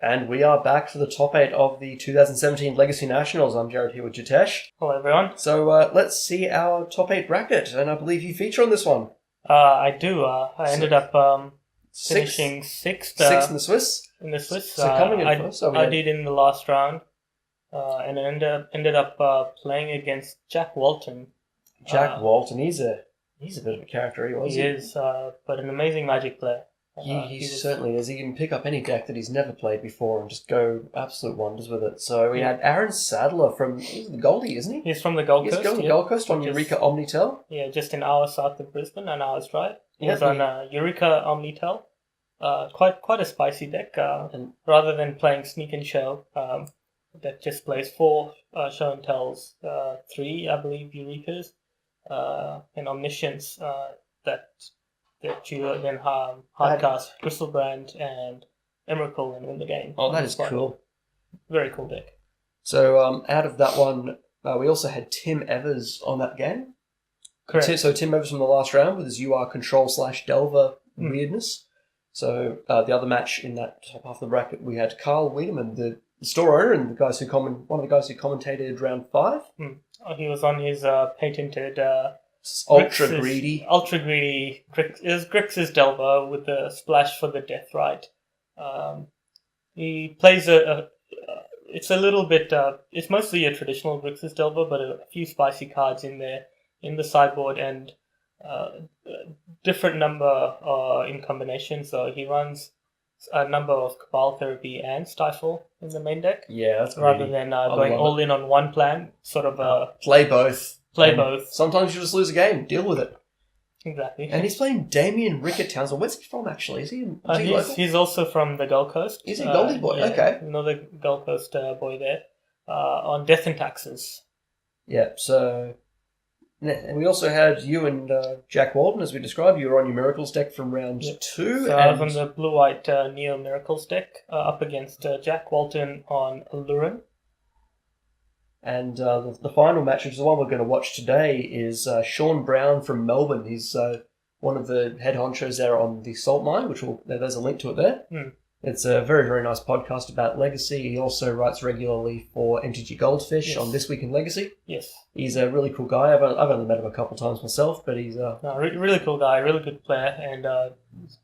And we are back for the top 8 of the 2017 Legacy Nationals. I'm Jared here with Jitesh. Hello, everyone. So let's see our top 8 bracket, and I believe you feature on this one. I do. I ended up finishing sixth. Sixth in the Swiss. So coming in first. I did in the last round, and ended up playing against Jack Walton. Jack Walton, he's a bit of a character. He is, but an amazing Magic player. He certainly is. He can pick up any deck that he's never played before and just go absolute wonders with it. So we had Aaron Sadler from the Goldie, isn't he? He's from the Gold Coast. He's from the Gold Coast on Eureka Omnitel. Yeah, just an hour south of Brisbane, an hour's drive. He's Yeah, on Eureka Omnitel. Quite a spicy deck. And rather than playing Sneak and Show, that just plays 4 Show and Tells, 3, I believe, Eurekas, and Omniscience that you then hardcast Bristlebrand and Emrakul and win the game. Oh, that is cool. Very cool deck. So out of that one, we also had Tim Evers on that game. Correct. So Tim Evers from the last round with his UR Control/Delver weirdness. So the other match in that top half of the bracket, we had Carl Wiedemann, the store owner and one of the guys who commentated round 5. He was on his patented Ultra greedy. It was Grix's Delver with the splash for the Death Right. He plays it's a little bit. It's mostly a traditional Grix's Delver, but a few spicy cards in there in the sideboard and different number in combination. So he runs a number of Cabal Therapy and Stifle in the main deck. Yeah, that's rather than going all in on one plan. Sort of play both. Both. Sometimes you just lose a game. Deal with it. Exactly. And he's playing Damien Rickett Townsend. Where's he from, actually? Is he local? He's also from the Gold Coast. He's a Goldie boy. Yeah, okay. Another Gold Coast boy there. On Death and Taxes. Yeah, so... And we also had you and Jack Walton, as we described. You were on your Miracles deck from round 2. So I was on the blue-white Neo Miracles deck up against Jack Walton on Lurin. And the final match, which is the one we're going to watch today, is Sean Brown from Melbourne. He's one of the head honchos there on the Salt Mine, which there's a link to it there. It's a very, very nice podcast about Legacy. He also writes regularly for MTG Goldfish on This Week in Legacy. Yes. He's a really cool guy. I've only met him a couple of times myself, but he's... really cool guy, really good player, and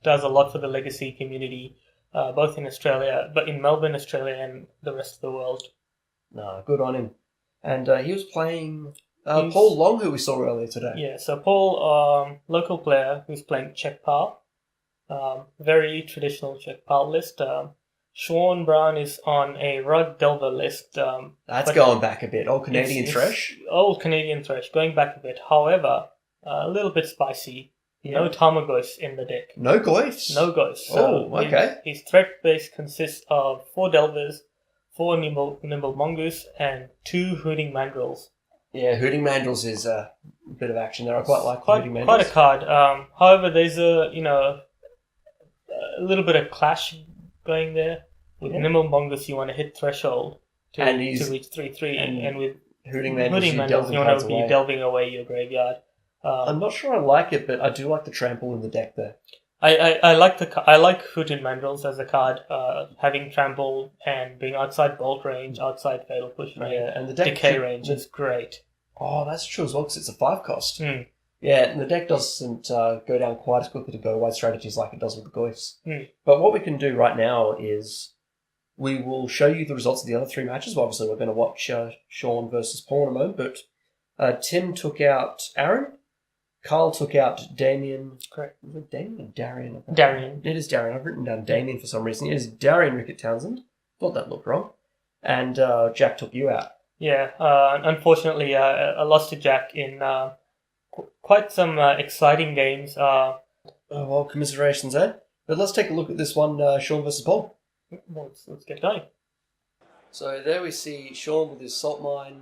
does a lot for the Legacy community, both in Australia, but in Melbourne, Australia, and the rest of the world. No, good on him. And he was playing Paul Long, who we saw earlier today. Yeah, so Paul, local player who's playing Czech Pile. Very traditional Czech Pile list. Sean Brown is on a Rug Delver list. That's going back a bit. Old Canadian Thresh. Old Canadian Thresh, going back a bit. However, a little bit spicy. Yeah. No Tarmogoyfs in the deck. No Goyfs? No Goyfs. So okay. His threat base consists of 4 Delvers, 4 Nimble Mongoose, and 2 Hooting Mandrills. Yeah, Hooting Mandrills is a bit of action there. I quite like Hooting Mandrills. Quite a card. However, there's a little bit of clash going there. With Nimble Mongoose, you want to hit threshold to reach 3/3, and with Hooting Mandrills, you want to be delving away your graveyard. I'm not sure I like it, but I do like the trample in the deck there. I like Hooting Mandrills as a card, having trample and being outside bolt range, outside fatal push range, and the deck decay range is great. Oh, that's true as well because it's a 5 cost. Yeah, and the deck doesn't go down quite as quickly to go-away strategies like it does with the Goyfs. But what we can do right now is we will show you the results of the other 3 matches. Well, obviously, we're going to watch Sean versus Paul in a moment, but Tim took out Aaron. Carl took out Damien. Correct. Is it Damien or Darian? Darian. It is Darian. I've written down Damien for some reason. It is Darian Rickett Townsend. Thought that looked wrong. And Jack took you out. Yeah. Unfortunately, I lost to Jack in quite some exciting games. Well, commiserations, eh? But let's take a look at this one, Sean versus Paul. Well, let's get going. So there we see Sean with his Salt Mine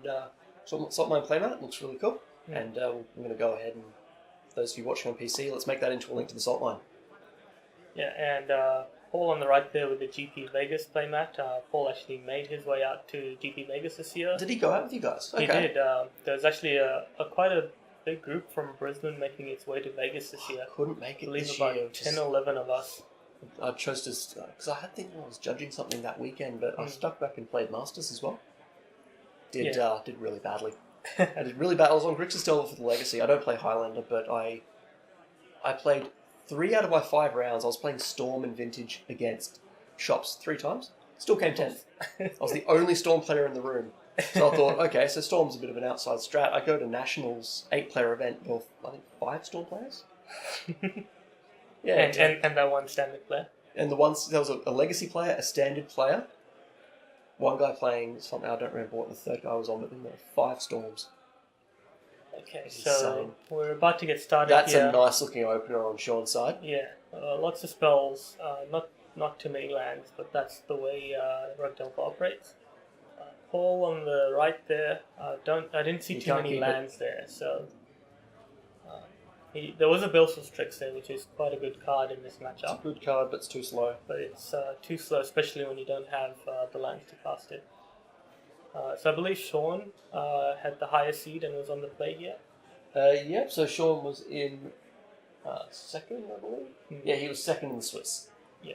playmat. Looks really cool. And we're going to go ahead and, those of you watching on PC, let's make that into a link to the Salt Mine. Yeah, and Paul on the right there with the GP Vegas playmat. Paul actually made his way out to GP Vegas this year. Did he go out with you guys? Okay. He did. There's actually quite a big group from Brisbane making its way to Vegas this year. Couldn't make it I believe this about year. 10 or 11 of us. I chose to because I had think I was judging something that weekend, but I stuck back and played Masters as well. Did really badly. I did really bad. I was on Grixis Delver for the Legacy. I don't play Highlander, but I played 3 out of my 5 rounds. I was playing Storm and Vintage against Shops 3 times. Still came 10th. I was the only Storm player in the room. So I thought, okay, so Storm's a bit of an outside strat. I go to Nationals 8-player event with, I think, 5 Storm players. Yeah, and that one standard player. And there was a Legacy player, a standard player, one guy playing something, I don't remember what the third guy was on, but then there were 5 Storms. Okay, so we're about to get started. That's here. a nice looking opener on Sean's side. Yeah, lots of spells, not too many lands, but that's the way Rug Delver operates. Paul on the right there, I didn't see too many lands there, so there was a Bilson's Tricks there, which is quite a good card in this matchup. It's a good card, but it's too slow. But it's too slow, especially when you don't have the lands to cast it. So I believe Sean had the highest seed and was on the play here. Yep, so Sean was in second, I believe. Mm-hmm. Yeah, he was second in the Swiss. Yeah.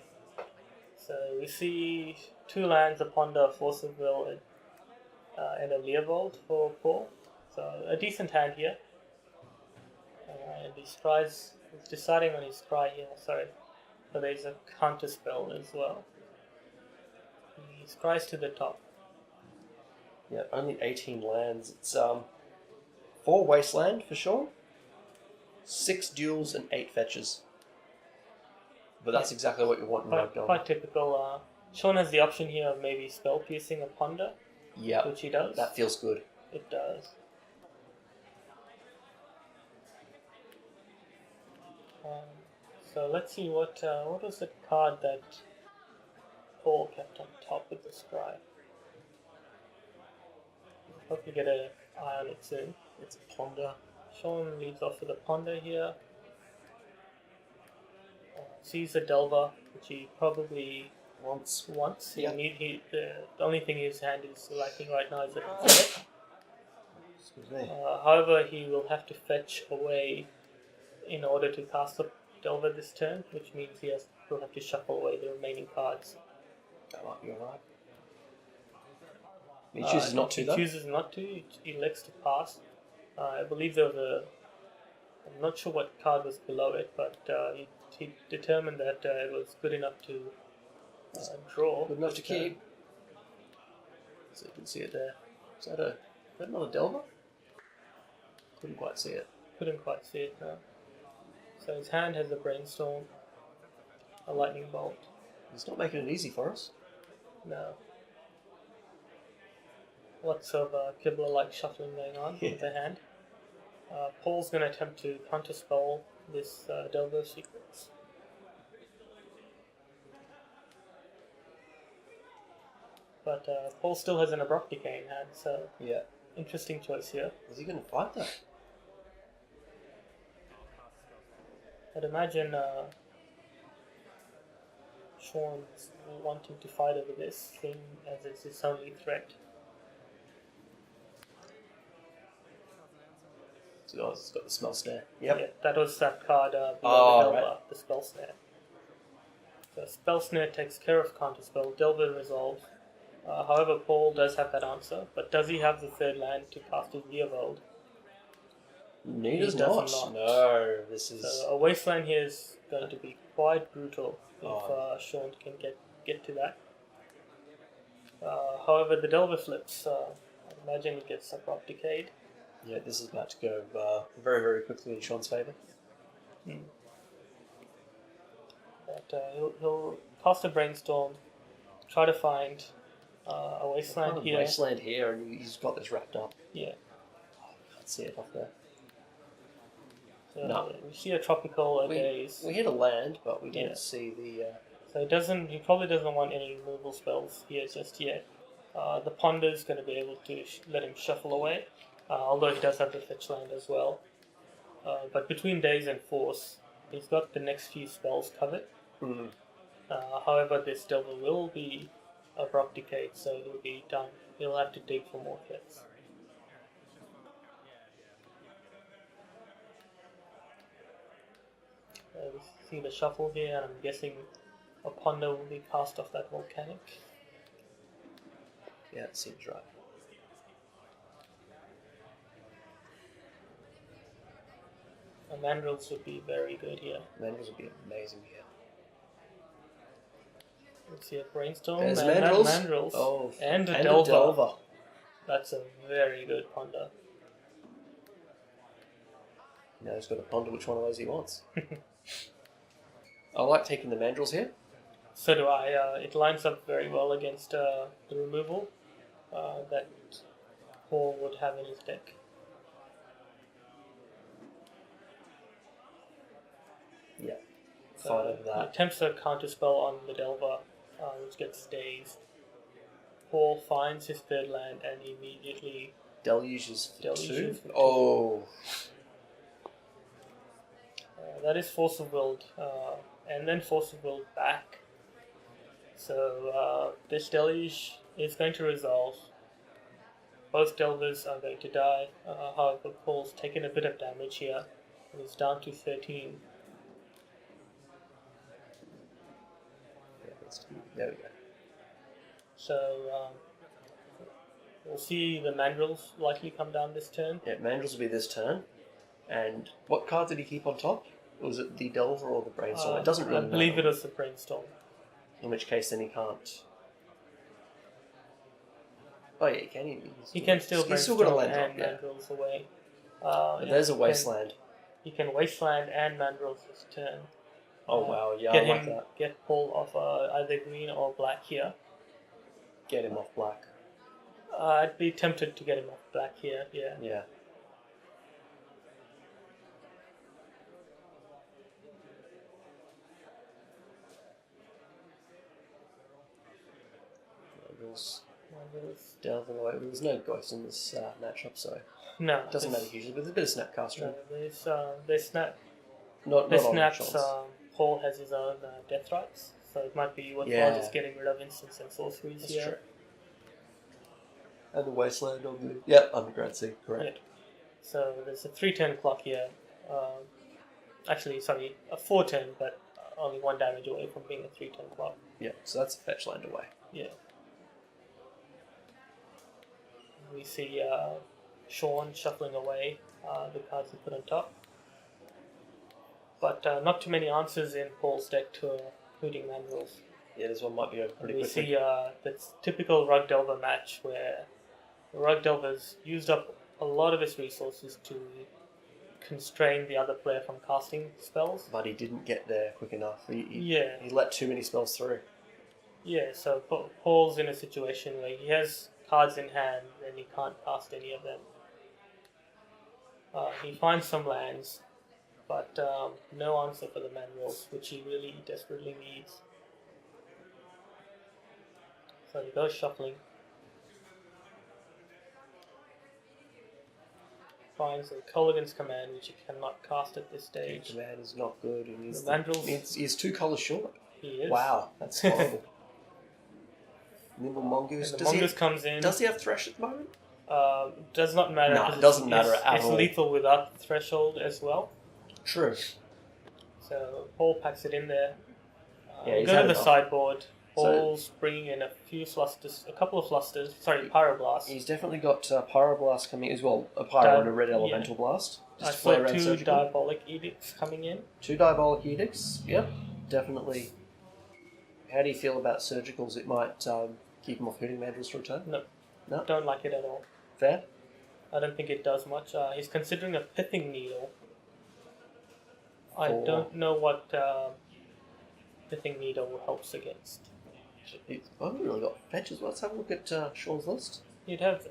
So we see 2 lands, a Ponder, a Force of Will, and a Leovold for Paul. So a decent hand here. And he scries, he's deciding on his scry here, sorry. So there's a counter spell as well. He scries to the top. Yeah, only 18 lands. It's 4 Wasteland for Sean, 6 Duels and 8 Fetches. But that's exactly what you want in Rug Delver. Quite typical. Sean has the option here of maybe Spell Piercing or Ponder. Yeah, which he does. That feels good. It does. So let's see what was the card that Paul kept on top with the scry. Hope you get an eye on it soon. It's a Ponder. Sean leads off with a Ponder here. Sees a Delver, which he probably wants. Yeah. The only thing his hand is lacking right now is a fetch. Excuse me. However, he will have to fetch away in order to cast the Delver this turn, which means he'll have to shuffle away the remaining cards. That might be alright. He chooses not to, though? He chooses not to. He elects to pass. I believe there was I'm not sure what card was below it, but he determined that it was good enough to draw. Good enough to keep. So you can see it there. Is that another Delver? Couldn't quite see it. Couldn't quite see it, no. So his hand has a Brainstorm, a Lightning Bolt. He's not making it easy for us. No. Lots of Kibble-like shuffling going on with the hand. Paul's going to attempt to counterspell this Delver sequence. But Paul still has an Abrupt Decay in hand, so yeah, interesting choice here. Is he going to fight that? I'd imagine Sean's wanting to fight over this thing as it's his only threat. So it's got the Smell Snare. Yep. Yeah, that was that card below the Delver, right. the Spell Snare. So Spell Snare takes care of Counterspell, Delver resolves. However, Paul does have that answer, but does he have the third land to cast his Leovold? He does not. No, this is... So a Wasteland here is going to be quite brutal if Sean can get to that. However, the Delver flips. I imagine he gets Abrupt Decayed. Yeah, this is about to go very, very quickly in Sean's favour. But he'll cast a Brainstorm, try to find a Wasteland here. Wasteland here, and he's got this wrapped up. Yeah. I can't see it off there. So No. we see a Tropical Daze. We hit a land, but we don't see the... So he probably doesn't want any removal spells here just yet. The Ponder is going to be able to let him shuffle away, although he does have the fetch land as well. But between Daze and Force, he's got the next few spells covered. Mm-hmm. However, this Delver will be Abrupt Decayed, so he'll be done. He'll have to dig for more threats. We see the shuffle here, and I'm guessing a ponder will be cast off that volcanic. Yeah, it seems right. Mandrills would be very good here. Mandrills would be amazing here. Let's see a brainstorm There's and mandrills. mandrills. Oh, and a and delver. a delver. That's a very good ponder. Now he's got to ponder which one of those he wants. I like taking the mandrills here. So do I. It lines up very well against the removal that Paul would have in his deck. Yeah. Fine over He that. attempts a counterspell on the Delver, which gets dazed. Paul finds his third land and immediately Deluges for Deluges 2. for 2. Oh. That is Force of Will, and then Force of Will back. So this deluge is going to resolve. Both Delvers are going to die. However, Paul's taken a bit of damage here, and he's down to 13. Yeah, there we go. So we'll see the Mandrills likely come down this turn. Yeah, mandrills will be this turn. And what card did he keep on top? Was it the Delver or the Brainstorm? It doesn't really I believe matter. it was the Brainstorm. In which case, then he can't. Oh yeah, he can. He can still He's still got a Brainstorm land and drop, yeah. Mandrills away. But there's a Wasteland. He can Wasteland and Mandrills this turn. Oh wow, yeah, Get I like him, that. get Paul off either green or black here. Get him off black. I'd be tempted to get him off black here, yeah. Yeah. Mandrills. Delving away. There's no ghost in this matchup, so No. it doesn't matter hugely. But there's a bit of Snapcaster. There's snap. Not There's on snaps. Charles. Paul has his own death rights, so it might be worthwhile Yeah. just getting rid of instants and sorceries That's here. true. And the Wasteland on the... Yep, Undergrad Sea, correct. Yeah. So there's a 3-turn clock here. Actually, sorry, a 4-turn, but only 1 damage away from being a 3-turn clock. Yeah, so that's a fetch land away. Yeah. We see Sean shuffling away the cards he put on top. But not too many answers in Paul's deck to Hooting Mandrills. Yeah, this one might be over pretty We quickly. see the typical Rug Delver match where the Rug Delver's used up a lot of his resources to constrain the other player from casting spells. But he didn't get there quick enough. Yeah. He let too many spells through. Yeah, so Paul's in a situation where he has cards in hand and he can't cast any of them. He finds some lands, but no answer for the Mandrills, which he really desperately needs. So he goes shuffling. Finds a Colligan's Command, which he cannot cast at this stage. Command is not good. He needs The Mandrills- he's 2 colours short. He is. Wow, that's horrible. Nimble And Mongoose. the Does Mongoose comes in. he have Thresh at the moment? Does not matter. No, 'cause it doesn't matter at it's all. lethal without the threshold as well. True. So Paul packs it in there. Yeah, We he's go had to the enough. sideboard. Paul's bringing in a couple of flusters. Sorry, Pyroblast. He's definitely got Pyroblast coming as well. A Pyro and a red Elemental Blast. I Just to play saw around 2 Surgical. Diabolic Edicts coming in. 2 Diabolic Edicts. Yep, definitely. How do you feel about Surgicals? It might keep him off Hooting Mandrills for a turn. No, No? don't like it at all. Fair? I don't think it does much. He's considering a Pithing Needle. I For- don't know what Pithing Needle helps against. I haven't really got fetches. Let's have a look at Sean's list. You'd have,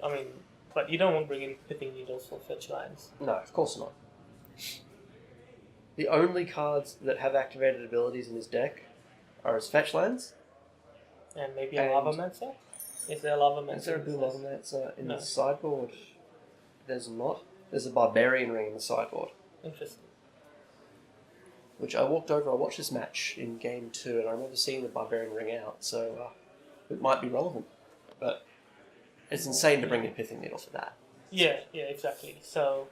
but you don't want to bring in Pithing Needles for fetch lands. No, of course not. The only cards that have activated abilities in his deck are his fetch lands. And maybe a And- Lavamancer? Is there a Lavamancer? Is there a blue Lavamancer in No. the sideboard? There's not. There's a Barbarian Ring in the sideboard. Interesting. Which I walked over, I watched this match in game 2, and I remember seeing the Barbarian Ring out, so it might be relevant. But it's insane to bring in Pithing Needle for that. Yeah, exactly. So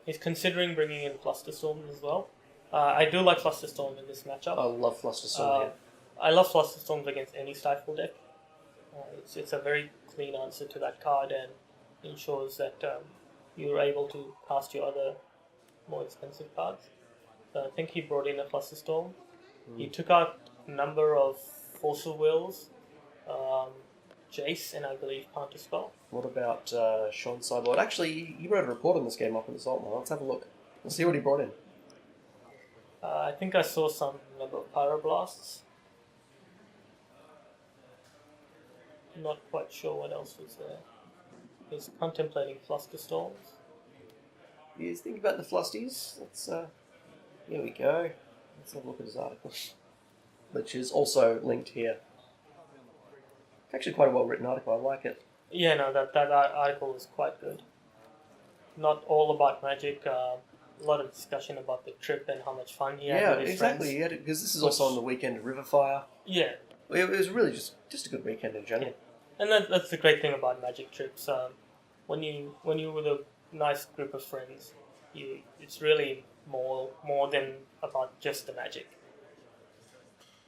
he's considering bringing in Flusterstorm as well. I do like Flusterstorm in this matchup. I love Flusterstorm here. I love Flusterstorms against any Stifle deck. It's a very clean answer to that card and ensures that you're able to cast your other more expensive cards. So I think he brought in a Flusterstorm. He took out a number of Force of Wills, Jace, and I believe Counterspell. What about Sean's sideboard? Actually, he wrote a report on this game up in the Salt Mine. Let's have a look. Let's see what he brought in. I think I saw some number of Pyroblasts. Not quite sure what else was there. He's contemplating Flusterstorms. You think about the Flusties? Let's, here we go. Let's have a look at his article, which is also linked here. Actually, quite a well-written article. I like it. Yeah, no, that article was quite good. Not all about Magic. A lot of discussion about the trip and how much fun he had with his exactly. friends. Because this is also on the weekend of Riverfire. Yeah. It was really just a good weekend in general. Yeah. And that's the great thing about Magic trips. When you with a nice group of friends, it's really more than about just the Magic.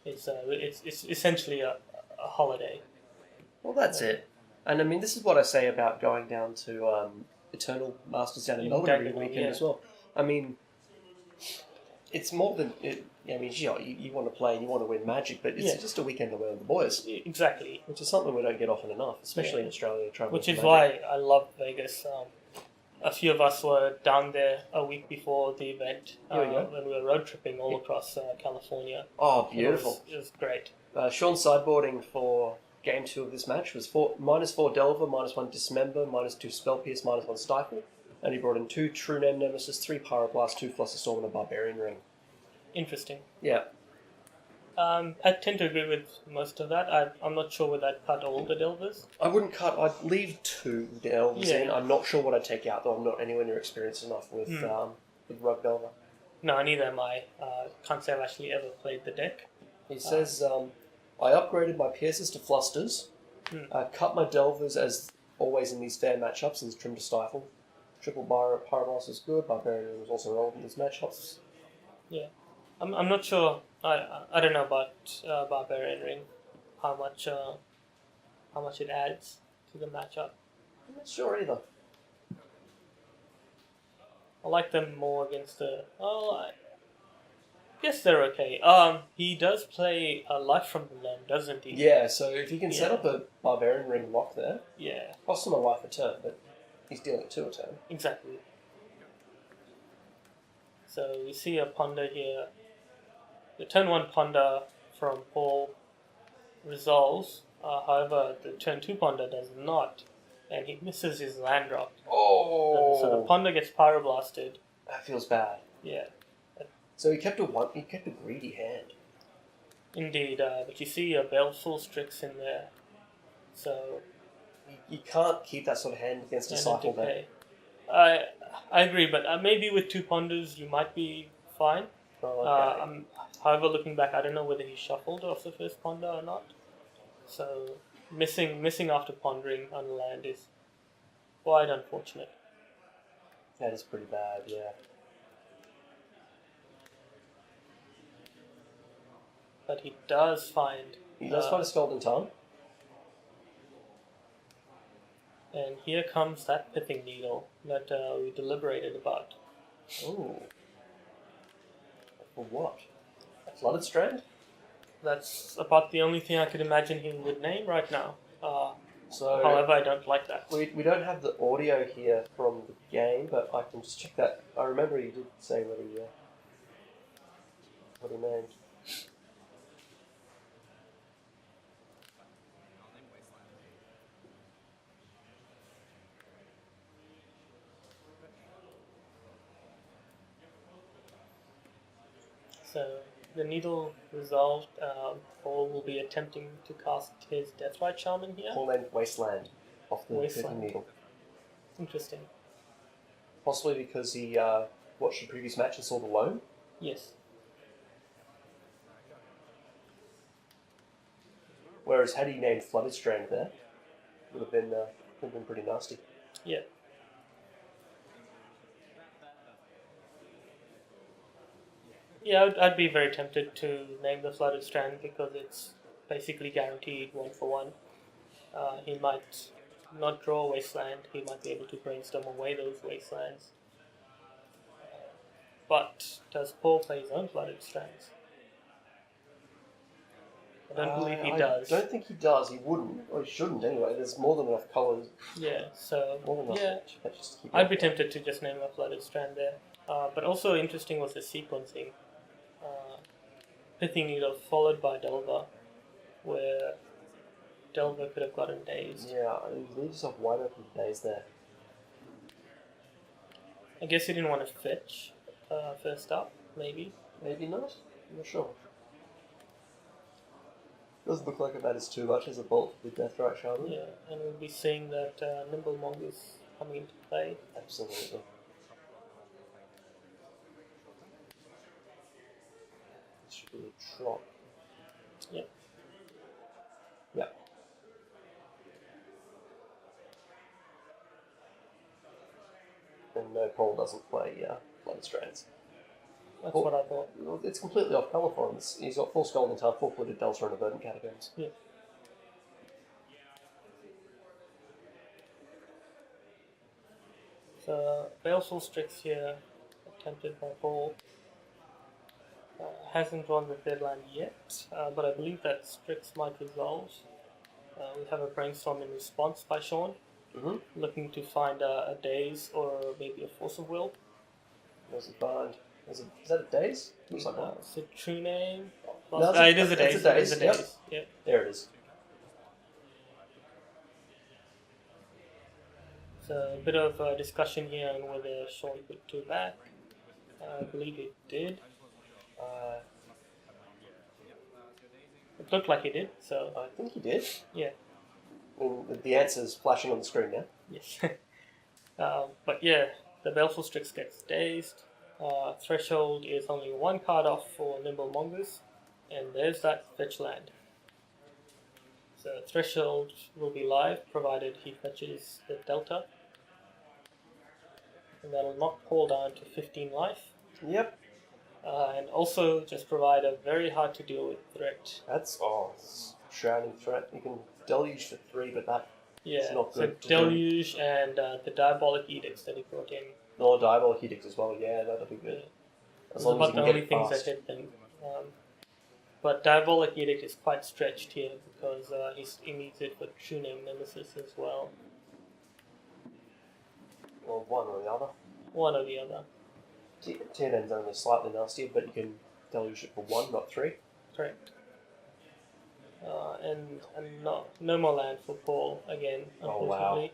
It's essentially a holiday. Well, that's it. And I mean, this is what I say about going down to Eternal Masters down in Melbourne every weekend as well. I mean, it's more than it. I mean, you want to play and you want to win Magic, but it's just a weekend away with the boys. Exactly. Which is something we don't get often enough, especially in Australia. Which is why I love Vegas. A few of us were down there a week before the event when we were road tripping all across California. Oh, beautiful. It was great. Sean's sideboarding for Game 2 of this match was -4 Delver, -1 Dismember, -2 Spell Pierce, -1 Stifle. And he brought in 2 True Name Nemesis, 3 Pyroblast, 2 Flusterstorm, and a Barbarian Ring. Interesting. Yeah. I tend to agree with most of that. I'm not sure whether I'd cut all the Delvers. I wouldn't cut. I'd leave 2 Delvers in. I'm not sure what I'd take out, though. I'm not anywhere near experienced enough with Rug Delver. No, neither am I. Can't say I've actually ever played the deck. He says, I upgraded my Pierces to Flusters, cut my Delvers as always in these fair matchups and trimmed to Stifle. Triple Pyroblast was good. Barbarian was also relevant in these matchups. Yeah. I'm not sure. I don't know about Barbarian Ring. How much it adds to the matchup. I'm not sure either. I like them more against the. I guess they're okay. He does play a Life from the Land, doesn't he? Yeah. So if you can set up a Barbarian Ring lock there, costs him a life a turn, but he's dealing 2 a turn. Exactly. So we see a Ponder here. The turn 1 Ponder from Paul resolves. However, the turn 2 Ponder does not. And he misses his land drop. Oh! So the Ponder gets Pyroblasted. That feels bad. Yeah. So he kept a greedy hand. Indeed, but you see a Baleful Strix in there. So you can't keep that sort of hand against a cycle deck. I agree, but maybe with 2 Ponders you might be fine. Oh, okay. However, looking back, I don't know whether he shuffled off the first Ponder or not. So missing after pondering on land is quite unfortunate. That is pretty bad, yeah. But he does find... He does find a Scalding Tongue. And here comes that Pithing Needle that we deliberated about. Ooh. For what? A Flooded Strand? That's about the only thing I could imagine he would name right now. However, I don't like that. We don't have the audio here from the game, but I can just check that. I remember he did say what he named. So the needle resolved. Paul will be attempting to cast his Deathrite Shaman here. Paul named Wasteland off the Pithing Needle. Interesting. Possibly because he watched the previous match and saw the loan? Yes. Whereas had he named Flooded Strand there, would have been pretty nasty. Yeah. Yeah, I'd be very tempted to name the Flooded Strand because it's basically guaranteed 1-for-1. He might not draw a wasteland, he might be able to brainstorm away those wastelands. But does Paul play his own Flooded Strands? I don't believe he does. I don't think he does. He wouldn't, or he shouldn't anyway. There's more than enough colours. Yeah, so More than enough yeah, patches to keep I'd be going. tempted to just name a Flooded Strand there. But also interesting was the sequencing. Pithing Needle followed by Delver, where Delver could have gotten dazed. Yeah, you leave yourself wide open for days there. I guess he didn't want to fetch first up, maybe. Maybe not. I'm not sure. Doesn't look like it matters too much as a bolt with Deathrite Shaman. Yeah, and we'll be seeing that Nimble Mongoose coming into play. Absolutely. This should be a trot. Yep. Yep. And no, Paul doesn't play Flooded Strands. That's Paul, what I thought. well, it's completely off colour for him. He's got 4 Skull and Tail, 4-footed Delta and a Verdant Catacombs. Yeah. So, Baleful Strix here, attempted by Paul. Hasn't drawn the third land yet, but I believe that Strix might resolve. We have a Brainstorm in response by Sean, looking to find a Daze or maybe a Force of Will. What does he find? Is that a Daze? Looks like one. It's a true name. No, It is a it's Daze. a It is a Daze, Daze. Yep. There it is. So a bit of discussion here on whether Sean put 2 back. I believe it did. It looked like he did, so I think he did. yeah. I mean, the answer's flashing on the screen now. Yes. But yeah, the Baleful Strix gets dazed. Threshold is only 1 card off for Nimble Mongoose, and there's that fetch land. So Threshold will be live provided he fetches the Delta. And that'll knock Paul down to 15 life. Yep. And also just provide a very hard to deal with threat. It's Shrouding Threat. You can Deluge for 3, but that Yeah, not so good to Deluge and the Diabolic Edicts that he brought in. No, Diabolic Edict as well. Yeah, that'll be good. As Those long are as you about the can get only it things fast. that hit them. But Diabolic Edict is quite stretched here because he needs it for True Name Nemesis as well. Or one or the other. One or the other. TNN's only slightly nastier, but you can Deluge it for 1, not 3. Correct. And no more land for Paul again, Oh, wow. unfortunately.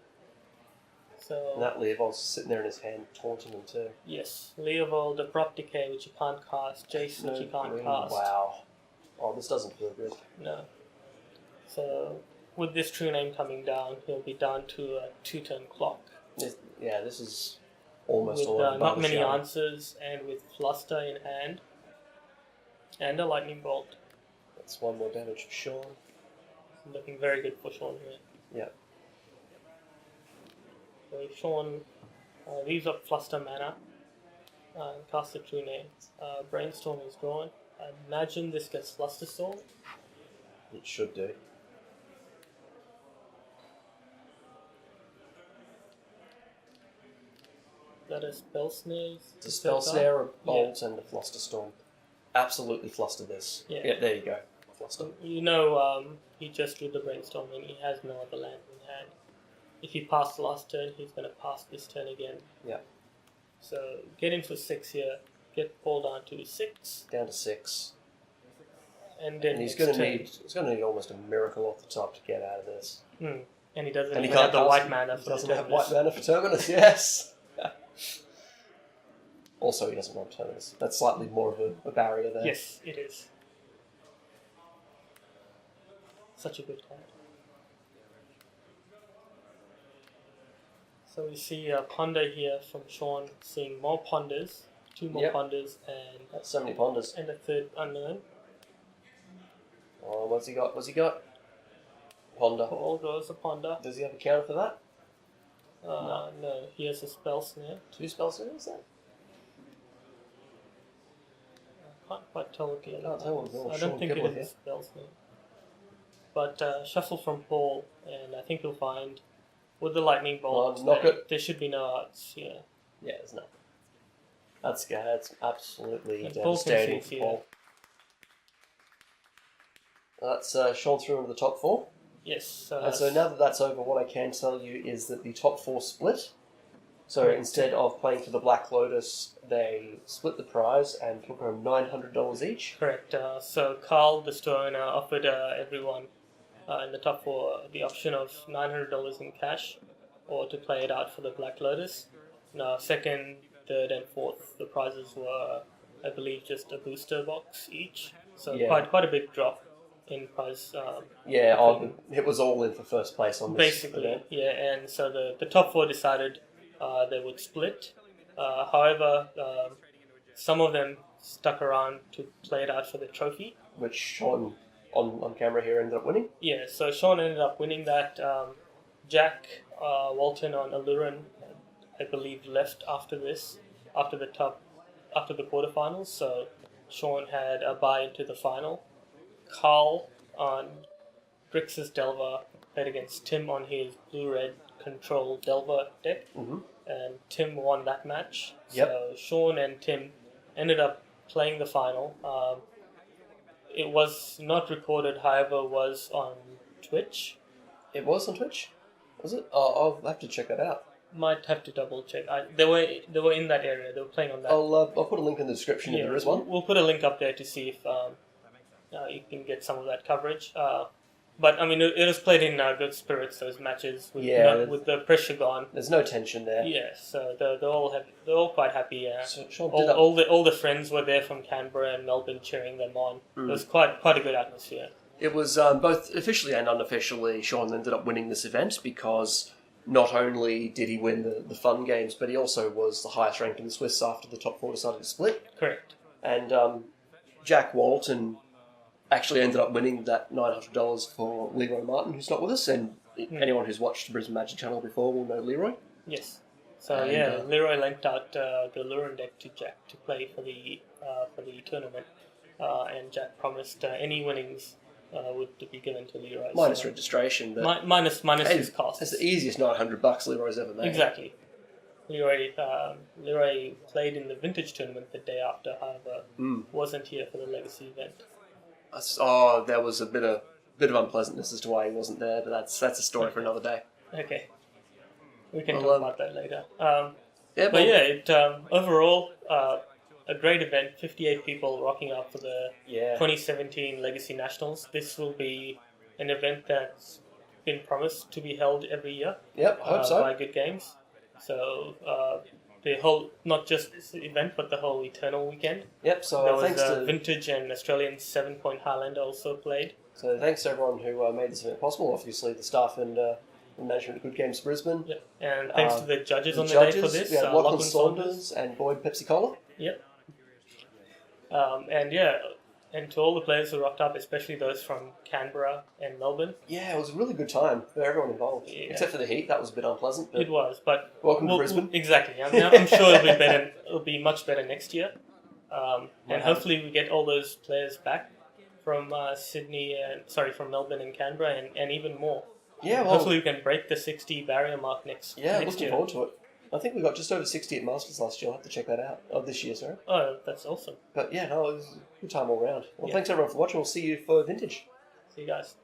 So And that Leovol's sitting there in his hand, taunting him too. yes, Leovold, Abrupt Decay, which you can't cast, Jace, which you can't cast. Wow. Oh, this doesn't feel good. No. So with this True Name coming down, he'll be down to a 2-turn clock. This is almost With all not many answers, and with Fluster in hand, and a Lightning Bolt. That's 1 more damage for Sean. Looking very good for Sean here. Yeah. So if Sean leaves up Fluster mana and casts a True Name, Brainstorm is drawn. I imagine this gets Fluster Storm. It should do. That is Spell Snares. It's a Spell Snare, a Bolt, and a Fluster Storm. Absolutely fluster this. Yeah. There you go. Fluster. You know, he just drew the Brainstorm and he has no other land in hand. If he passed the last turn, he's going to pass this turn again. Yeah. So get in for 6 here. Get Paul down to 6. Down to 6. And then He's going to need almost a miracle off the top to get out of this. And he doesn't And he even can't have the cast white it. mana He for doesn't the have Terminus. white mana for Terminus, yes! Also, he doesn't want Terminus. That's slightly more of a barrier there. Yes, it is. Such a good card. So we see a Ponder here from Sean, seeing more Ponders, 2 more Yep. Ponders, and That's so many Ponders. a third Unknown. Oh, what's he got? Ponder. Paul goes a Ponder. Does he have a counter for that? No, he has a Spell Snare. 2 spell snares, is that? can't quite tell what the other Can't tell what one the is. other I don't Sean think Kibble it is Bell's name. But shuffle from Paul, and I think you'll find with the lightning bolt, knock it. there should be no outs. Yeah. Yeah, there's nothing. That's absolutely And Paul devastating concedes for here. Paul. That's Sean through into the top four. Yes. And so now that that's over, what I can tell you is that the top four split. So instead of playing for the Black Lotus, they split the prize and took home $900 each. Correct. So Carl, the store owner, offered everyone in the top four the option of $900 in cash, or to play it out for the Black Lotus. Now, second, third, and fourth, the prizes were, I believe, just a booster box each. So quite a big drop in prize. It was all in for first place on this. Basically, event. Yeah, and so the top four decided they would split. However, some of them stuck around to play it out for the trophy. Which Sean, on camera here, ended up winning. Yeah, so Sean ended up winning that. Jack Walton on Alluran, I believe, left after the quarterfinals. So Sean had a bye into the final. Carl on Grixis Delver played against Tim on his blue-red control Delver deck, and Tim won that match. Yep. So Sean and Tim ended up playing the final. It was not recorded, however, was on Twitch. It was on Twitch? Was it? Oh, I'll have to check that out. Might have to double check. They were in that area. They were playing on that. I'll put a link in the description if there is one. We'll put a link up there to see if you can get some of that coverage. But I mean, it was played in good spirits. Those matches with the pressure gone. There's no tension there. Yeah, so they're all quite happy. So all the friends were there from Canberra and Melbourne cheering them on. It was quite a good atmosphere. It was both officially and unofficially. Sean ended up winning this event because not only did he win the fun games, but he also was the highest rank in the Swiss after the top four decided to split. Correct. And Jack Walton actually ended up winning that $900 for Leroy Martin, who's not with us, and anyone who's watched the Brisbane Magic channel before will know Leroy. Yes. So Leroy lent out the Lurin deck to Jack to play for the tournament, and Jack promised any winnings would be given to Leroy. Minus registration, but minus his costs. That's the easiest $900 Leroy's ever made. Exactly. Leroy played in the Vintage tournament the day after, however, wasn't here for the Legacy event. There was a bit of unpleasantness as to why he wasn't there, but that's a story for another day. Okay, we can talk about that later. Overall, a great event. 58 people rocking up for the 2017 Legacy Nationals. This will be an event that's been promised to be held every year. Yep, I hope so. By Good Games. So the whole, not just this event, but the whole Eternal weekend. Yep, so there was thanks to Vintage and Australian 7-Point Highlander also played. So thanks to everyone who made this event possible. Obviously, the staff and management of Good Games Brisbane. Yep. And thanks to the judges on the day for this. We had Lachlan Saunders and Boyd Pepsi Cola. Yep. And to all the players who rocked up, especially those from Canberra and Melbourne. Yeah, it was a really good time for everyone involved. Yeah. Except for the heat, that was a bit unpleasant. But it was, but welcome to Brisbane. Exactly. I'm sure it'll be better. It'll be much better next year. And hopefully we get all those players back from from Melbourne and Canberra, and even more. Yeah, well, hopefully we can break the 60 barrier mark next year. Looking forward to it. I think we got just over 60 at Masters last year. I'll have to check that out. Oh, this year, sorry. Oh, that's awesome. But yeah, no, it was a good time all round. Well, thanks everyone for watching. We'll see you for Vintage. See you guys.